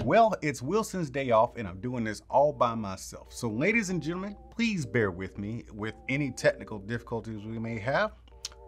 Well, it's Wilson's day off and I'm doing this all by myself. So ladies and gentlemen, please bear with me with any technical difficulties we may have.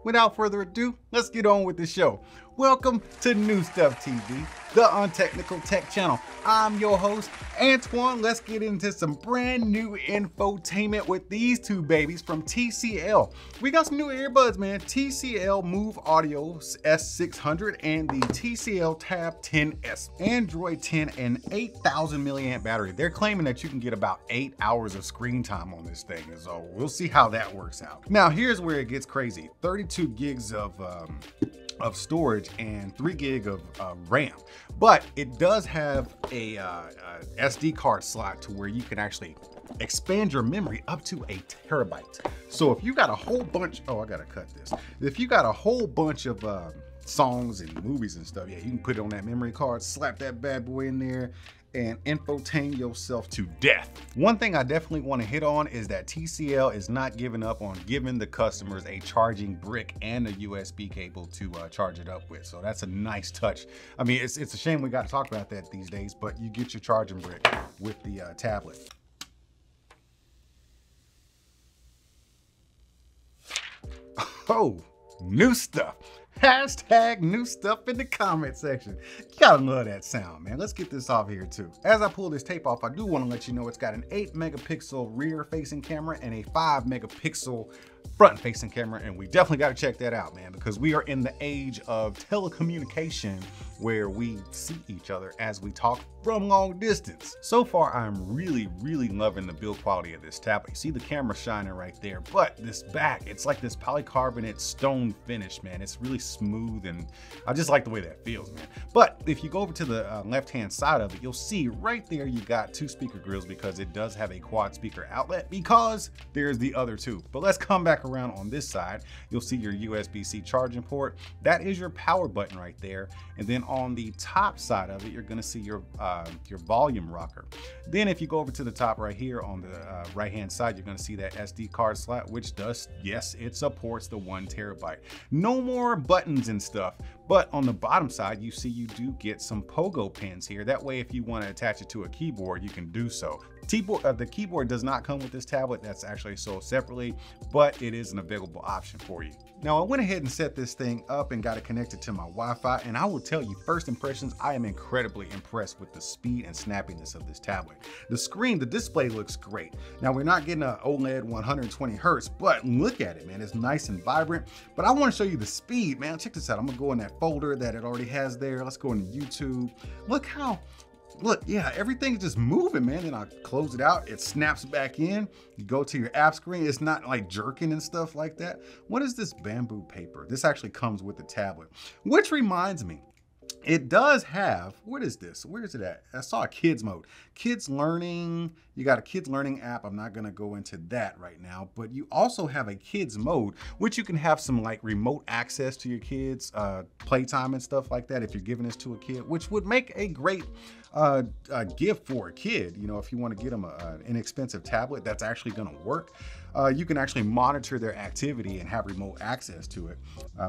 Without further ado, let's get on with the show. Welcome to New Stuff TV, the Untechnical Tech channel. I'm your host, Antoine. Let's get into some brand new infotainment with these two babies from TCL. We got some new earbuds, man. TCL MoveAudio S600 and the TCL Tab 10S. Android 10 and 8,000 milliamp battery. They're claiming that you can get about 8 hours of screen time on this thing, so we'll see how that works out. Now, here's where it gets crazy. 32 gigs of storage and 3 gig of RAM, but it does have a SD card slot to where you can actually expand your memory up to a terabyte. So if you got a whole bunch, oh, I gotta cut this. If you got a whole bunch of songs and movies and stuff, yeah, you can put it on that memory card, slap that bad boy in there, and infotain yourself to death. One thing I definitely want to hit on is that TCL is not giving up on giving the customers a charging brick and a USB cable to charge it up with. So that's a nice touch. I mean, it's a shame we got to talk about that these days, but you get your charging brick with the tablet. Oh, new stuff. Hashtag new stuff in the comment section. You gotta love that sound, man. Let's get this off here too. As I pull this tape off, I do want to let you know it's got an 8 megapixel rear facing camera and a 5 megapixel front facing camera, and we definitely got to check that out, man, because we are in the age of telecommunication where we see each other as we talk from long distance. So far, I'm really loving the build quality of this tablet. You see the camera shining right there, but this back, it's like this polycarbonate stone finish, man. It's really smooth, and I just like the way that feels, man. But if you go over to the left-hand side of it, you'll see right there you got 2 speaker grills because it does have a quad speaker outlet because there's the other 2. But let's come back around on this side. You'll see your USB-C charging port. That is your power button right there. And then on the top side of it, you're gonna see your volume rocker. Then if you go over to the top right here on the right-hand side, you're gonna see that SD card slot, which does, yes, it supports the 1 terabyte. No more buttons and stuff. But on the bottom side, you see you do get some pogo pins here. That way, if you want to attach it to a keyboard, you can do so. The keyboard does not come with this tablet. That's actually sold separately, but it is an available option for you. Now, I went ahead and set this thing up and got it connected to my Wi-Fi, and I will tell you, first impressions, I am incredibly impressed with the speed and snappiness of this tablet. The screen, the display looks great. Now, we're not getting an OLED 120 Hertz, but look at it, man. It's nice and vibrant, but I want to show you the speed, man. Check this out. I'm gonna go in that folder that it already has there. Let's go into YouTube. Look, yeah, everything's just moving, man. Then I close it out, it snaps back in. You go to your app screen, it's not like jerking and stuff like that. What is this bamboo paper? This actually comes with the tablet, which reminds me, it does have, what is this? Where is it at? I saw a kids mode. Kids learning, you got a kids learning app. I'm not gonna go into that right now, but you also have a kids mode, which you can have some like remote access to your kids, playtime and stuff like that if you're giving this to a kid, which would make a great gift for a kid. You know, if you wanna get them an inexpensive tablet that's actually gonna work, you can actually monitor their activity and have remote access to it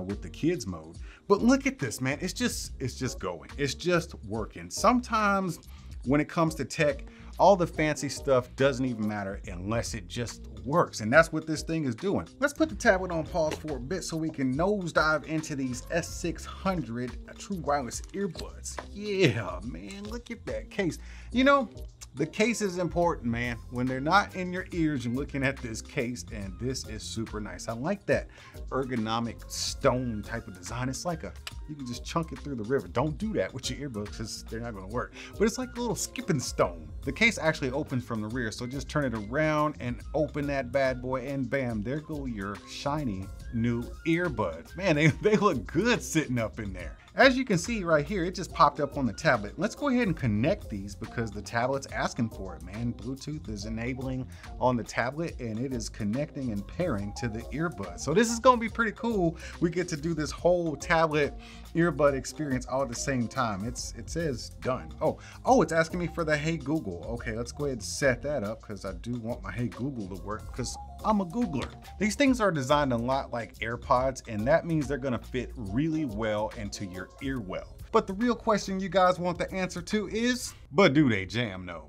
with the kids mode. But look at this, man. It's just going. It's just working. Sometimes when it comes to tech, all the fancy stuff doesn't even matter unless it just works. And that's what this thing is doing. Let's put the tablet on pause for a bit so we can nosedive into these S600 true wireless earbuds. Yeah, man, look at that case. You know, the case is important, man. When they're not in your ears, you're looking at this case, and this is super nice. I like that ergonomic stone type of design. It's like you can just chunk it through the river. Don't do that with your earbuds because they're not gonna work. But it's like a little skipping stone. The case actually opens from the rear, so just turn it around and open that bad boy, and bam, there go your shiny new earbuds. Man, they look good sitting up in there. As you can see right here, it just popped up on the tablet. Let's go ahead and connect these because the tablet's asking for it, man. Bluetooth is enabling on the tablet and it is connecting and pairing to the earbud. So this is gonna be pretty cool. We get to do this whole tablet earbud experience all at the same time. It says done. Oh, it's asking me for the Hey Google. Okay, let's go ahead and set that up because I do want my Hey Google to work because I'm a Googler. These things are designed a lot like AirPods, and that means they're gonna fit really well into your ear well. But the real question you guys want the answer to is, but do they jam though?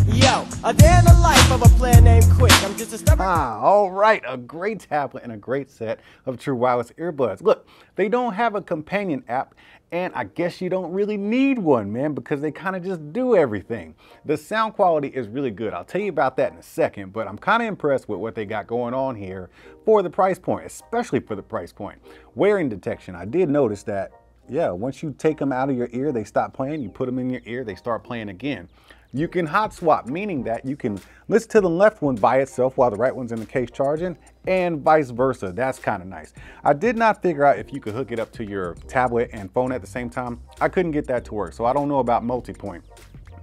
Yo, a day in the life of a player named Quick. I'm just a stubborn... All right, a great tablet and a great set of true wireless earbuds. Look, they don't have a companion app, and I guess you don't really need one, man, because they kind of just do everything. The sound quality is really good. I'll tell you about that in a second, but I'm kind of impressed with what they got going on here for the price point, especially for the price point. Wearing detection, I did notice that, yeah, once you take them out of your ear, they stop playing. You put them in your ear, they start playing again. You can hot swap, meaning that you can listen to the left one by itself while the right one's in the case charging, and vice versa. That's kind of nice. I did not figure out if you could hook it up to your tablet and phone at the same time. I couldn't get that to work, so I don't know about multi-point.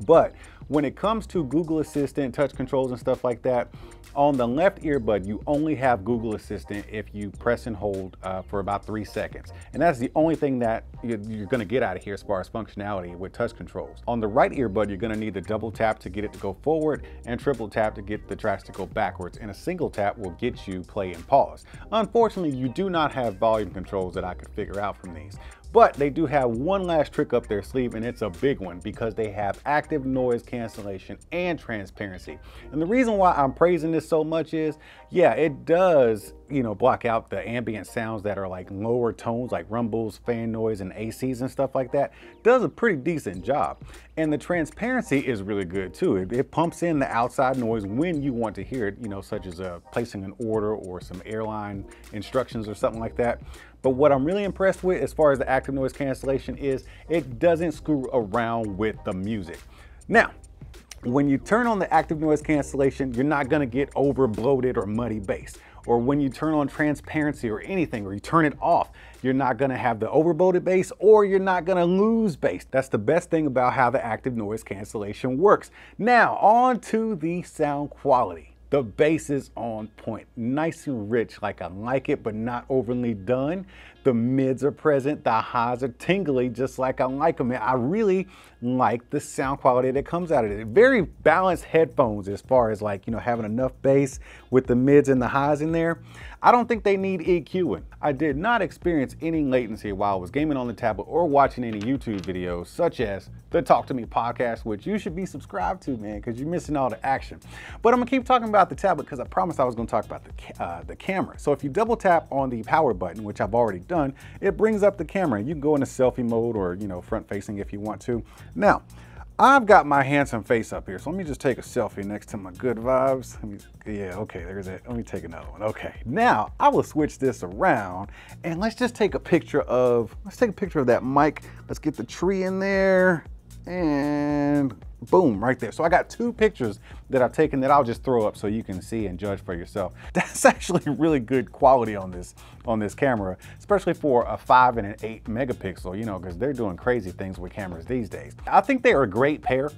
But when it comes to Google Assistant, touch controls and stuff like that, on the left earbud, you only have Google Assistant if you press and hold for about 3 seconds. And that's the only thing that you're gonna get out of here as far as functionality with touch controls. On the right earbud, you're gonna need the double tap to get it to go forward and triple tap to get the tracks to go backwards. And a single tap will get you play and pause. Unfortunately, you do not have volume controls that I could figure out from these. But they do have one last trick up their sleeve, and it's a big one because they have active noise cancellation and transparency. And the reason why I'm praising this so much is, yeah, it does, block out the ambient sounds that are like lower tones, like rumbles, fan noise, and ACs and stuff like that. Does a pretty decent job. And the transparency is really good too. It pumps in the outside noise when you want to hear it, such as placing an order or some airline instructions or something like that. But what I'm really impressed with as far as the active noise cancellation is it doesn't screw around with the music. Now, when you turn on the active noise cancellation, you're not gonna get over bloated or muddy bass. Or when you turn on transparency or anything, or you turn it off, you're not gonna have the overbloated bass, or you're not gonna lose bass. That's the best thing about how the active noise cancellation works. Now, on to the sound quality. The bass is on point, nice and rich like I like it, but not overly done. The mids are present, the highs are tingly just like I like them. I really like the sound quality that comes out of it. Very balanced headphones as far as having enough bass with the mids and the highs in there. I don't think they need EQing. I did not experience any latency while I was gaming on the tablet or watching any YouTube videos such as the Talk to Me podcast, which you should be subscribed to, man, because you're missing all the action. But I'm gonna keep talking about the tablet because I promised I was gonna talk about the camera. So if you double tap on the power button, which I've already done, it brings up the camera. You can go into selfie mode or front facing if you want to. Now, I've got my handsome face up here, so let me just take a selfie next to my good vibes. Yeah, okay, there's it. Let me take another one. Okay, now I will switch this around and let's just take a picture of, that mic. Let's get the tree in there and boom, right there. So I got 2 pictures that I've taken that I'll just throw up so you can see and judge for yourself. That's actually really good quality on this camera, especially for a 5 and an 8 megapixel, because they're doing crazy things with cameras these days. I think they are a great pair,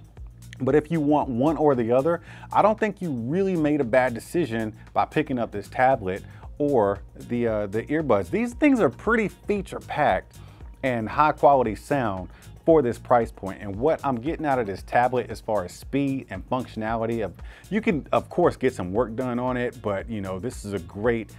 but if you want one or the other, I don't think you really made a bad decision by picking up this tablet or the earbuds. These things are pretty feature packed and high quality sound for this price point. And what I'm getting out of this tablet as far as speed and functionality, you can of course get some work done on it, but this is a great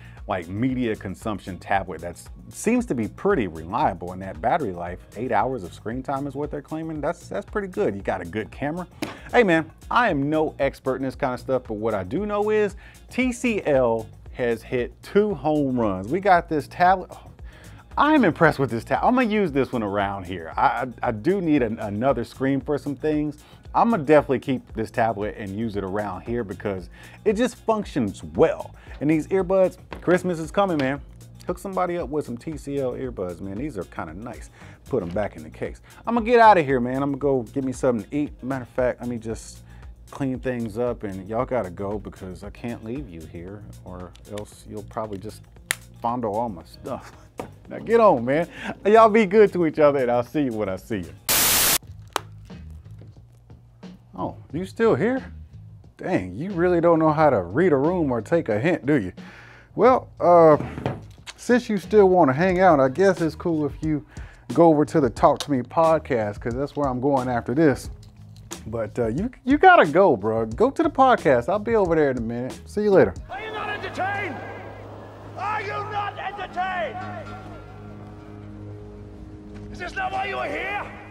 media consumption tablet that seems to be pretty reliable, and that battery life, 8 hours of screen time is what they're claiming. That's pretty good. You got a good camera. Hey man, I am no expert in this kind of stuff, but what I do know is TCL has hit 2 home runs. We got this tablet. I'm impressed with this tablet. I'm gonna use this one around here. I do need another screen for some things. I'm gonna definitely keep this tablet and use it around here because it just functions well. And these earbuds, Christmas is coming, man. Hook somebody up with some TCL earbuds, man. These are kind of nice. Put them back in the case. I'm gonna get out of here, man. I'm gonna go get me something to eat. Matter of fact, let me just clean things up, and y'all gotta go because I can't leave you here or else you'll probably just fondle all my stuff. Now get on, man. Y'all be good to each other, and I'll see you when I see you. Oh, you still here? Dang, you really don't know how to read a room or take a hint, do you? Well, since you still want to hang out, I guess it's cool if you go over to the Talk to Me podcast, because that's where I'm going after this. But you gotta go, bro. Go to the podcast. I'll be over there in a minute. See you later. Are you not entertained? Are you not entertained? Is this not why you were here?